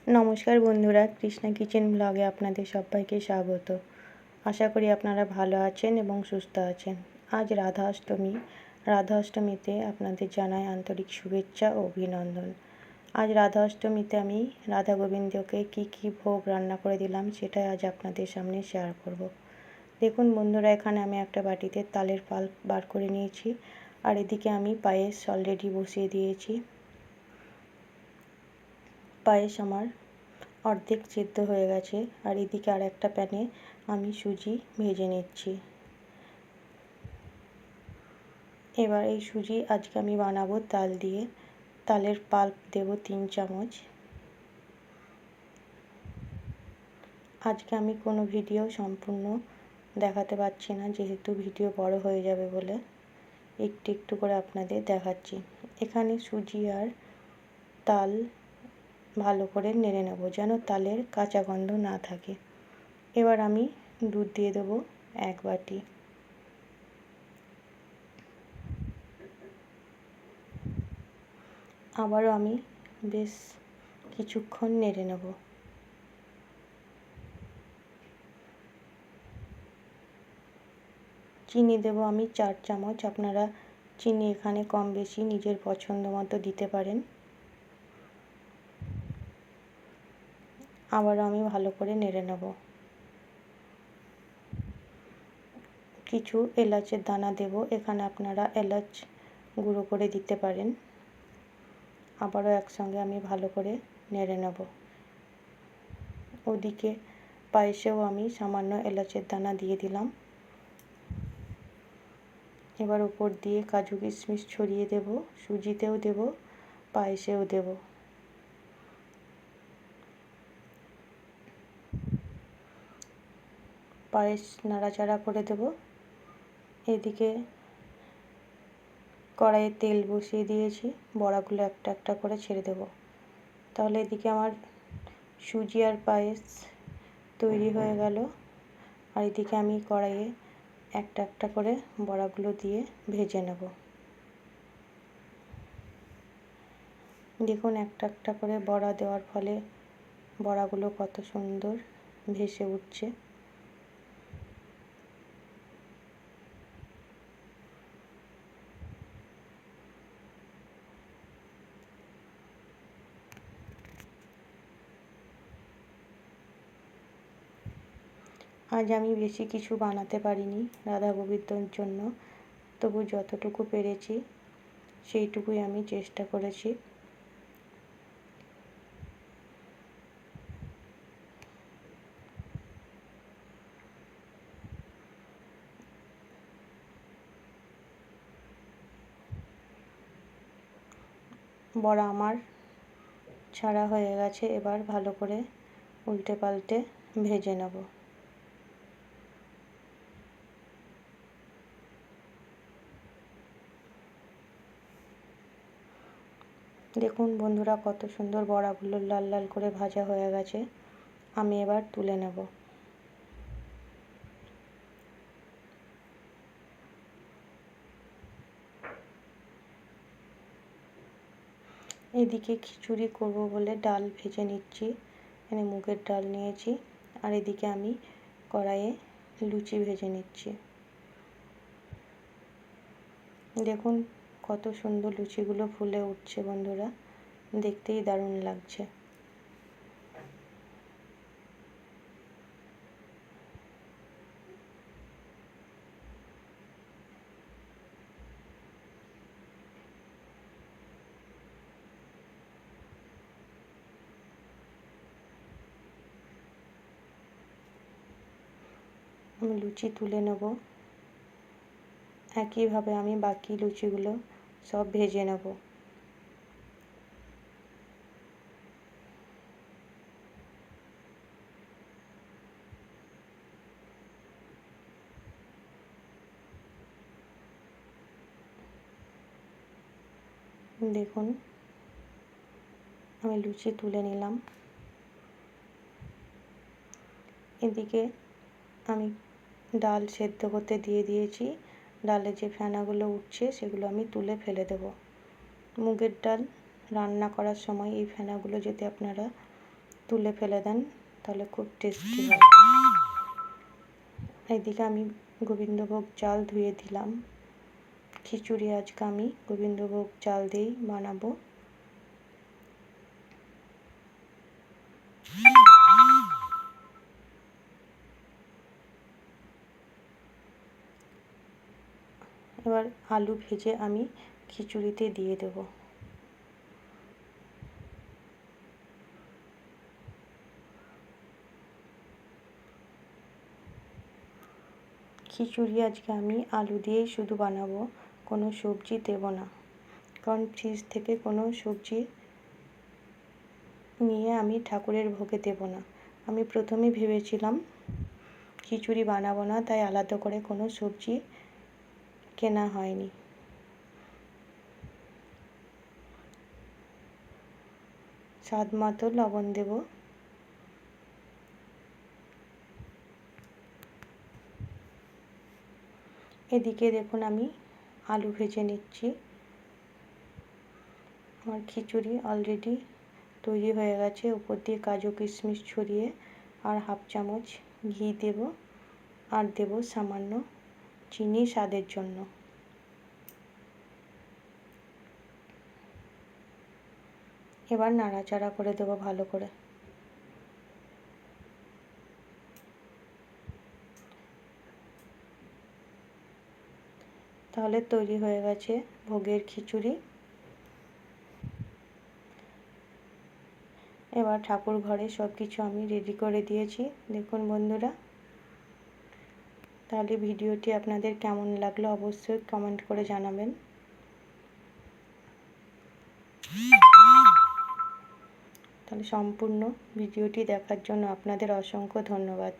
নমস্কার বন্ধুরা, কৃষ্ণা কিচেন ব্লগে আপনাদের সবাইকে স্বাগত। আশা করি আপনারা ভালো আছেন এবং সুস্থ আছেন। আজ রাধা অষ্টমীতে আপনাদের জানাই আন্তরিক শুভেচ্ছা ও অভিনন্দন। আজ রাধা অষ্টমীতে আমি রাধা গোবিন্দকে কী ভোগ রান্না করে দিলাম সেটাই আজ আপনাদের সামনে শেয়ার করব। দেখুন বন্ধুরা, এখানে আমি একটা বাটিতে তালের পাল্প বার করে নিয়েছি, আর এদিকে আমি পায়েস অলরেডি বসিয়ে দিয়েছি। পায়েস আমার অর্ধেক সেদ্ধ হয়ে গেছে, আর এদিকে আর একটা প্যানে আমি সুজি ভেজে নিচ্ছি। এবার এই সুজি আজকে আমি বানাবো তাল দিয়ে। তালের পাল্প দেব 3 চামচ। আজকে আমি কোনো ভিডিও সম্পূর্ণ দেখাতে পারছি না, যেহেতু ভিডিও বড় হয়ে যাবে বলে একটু একটু করে আপনাদের দেখাচ্ছি। এখানে সুজি আর তাল ভালো করে নেড়ে নেব, যেন তালের কাঁচা গন্ধ না থাকে। এবার আমি দুধ দিয়ে দেবো 1 বাটি। আবারও আমি বেশ কিছুক্ষণ নেড়ে নেব। চিনি দেব আমি 4 চামচ। আপনারা চিনি এখানে কম বেশি নিজের পছন্দ মতো দিতে পারেন। আবারও আমি ভালো করে নেড়ে নেব। কিছু এলাচের দানা দেব, এখানে আপনারা এলাচ গুঁড়ো করে দিতে পারেন। আবারও একসঙ্গে আমি ভালো করে নেড়ে নেব। ওদিকে পায়েসেও আমি সামান্য এলাচের দানা দিয়ে দিলাম। এবার উপর দিয়ে কাজু কিশমিশ ছড়িয়ে দেব, সুজিতেও দেব, পায়েসেও দেব। পায়েস নাড়াচাড়া করে দেব। এদিকে কড়াইয়ে তেল বসিয়ে দিয়েছি, বড়াগুলো একটা একটা করে ছেড়ে দেব। তাহলে এদিকে আমার সুজি আর পায়েস তৈরি হয়ে গেল, আর এদিকে আমি কড়াইয়ে একটা একটা করে বড়াগুলো দিয়ে ভেজে নেব। দেখুন একটা একটা করে বড়া দেওয়ার ফলে বড়াগুলো কত সুন্দর ভেসে উঠছে। আজ আমি বেশি কিছু বানাতে পারিনি রাধা গোবিন্দর জন্য, তবু যতটুকু পেরেছি সেইটুকুই আমি চেষ্টা করেছি। বড়া আমার ছাড়া হয়ে গেছে, এবার ভালো করে উল্টে পাল্টে ভেজে নেব। দেখুন বন্ধুরা, কত সুন্দর বড়াগুলো লাল লাল করে ভাজা হয়ে গেছে। আমি এবার তুলে নেব। এদিকে খিচুড়ি করব বলে ডাল ভেজে নিচ্ছি। এখানে মুগের ডাল নিয়েছি, আর এদিকে আমি কড়াইয়ে লুচি ভেজে নিচ্ছি। দেখুন কত সুন্দর লুচিগুলো ফুলে উঠছে বন্ধুরা, দেখতেই দারুণ লাগছে। আমি লুচি তুলে নেব। একইভাবে আমি বাকি লুচিগুলো সব ভেজে নেব। দেখুন আমি লুচি তুলে নিলাম। এদিকে আমি ডাল সেদ্ধ করতে দিয়ে দিয়েছি। ডালে যে ফেনাগুলো উঠছে সেগুলো আমি তুলে ফেলে দেব। মুগের ডাল রান্না করার সময় এই ফেনাগুলো যদি আপনারা তুলে ফেলে দেন, তাহলে খুব টেস্টি হয়। এদিকে আমি গোবিন্দভোগ চাল ধুয়ে দিলাম। খিচুড়ি আজকে আমি গোবিন্দভোগ চাল দিয়েই বানাবো। এবার আলু ভেজে আমি খিচুড়িতে দিয়ে দেব। খিচুড়ি আজকে আমি আলু দিয়েই শুধু বানাবো, কোনো সবজি দেব না, কারণ ফ্রিজ থেকে কোনো সবজি নিয়ে আমি ঠাকুরের ভোগে দেব না। আমি প্রথমেই ভেবেছিলাম খিচুড়ি বানাবো না, তাই আলাদা করে কোনো সবজি কেনা হয়নি। স্বাদ মতো লবণ দেব। এদিকে দেখুন আমি আলু ভেজে নিচ্ছি। আমার খিচুড়ি অলরেডি তৈরি হয়ে গেছে। উপর দিয়ে কাজু কিশমিশ ছড়িয়ে আর হাফ চামচ ঘি দেব, আর দেব সামান্য চিনি স্বাদের জন্য। এবার নাড়াচাড়া করে দেব ভালো করে। তাহলে তৈরি হয়ে গেছে ভোগের খিচুড়ি। এবার ঠাকুর ঘরে সব কিছু আমি রেডি করে দিয়েছি, দেখুন বন্ধুরা। তাহলে ভিডিওটি আপনাদের কেমন লাগলো অবশ্যই কমেন্ট করে জানাবেন। তাহলে সম্পূর্ণ ভিডিওটি দেখার জন্য আপনাদের অসংখ্য ধন্যবাদ।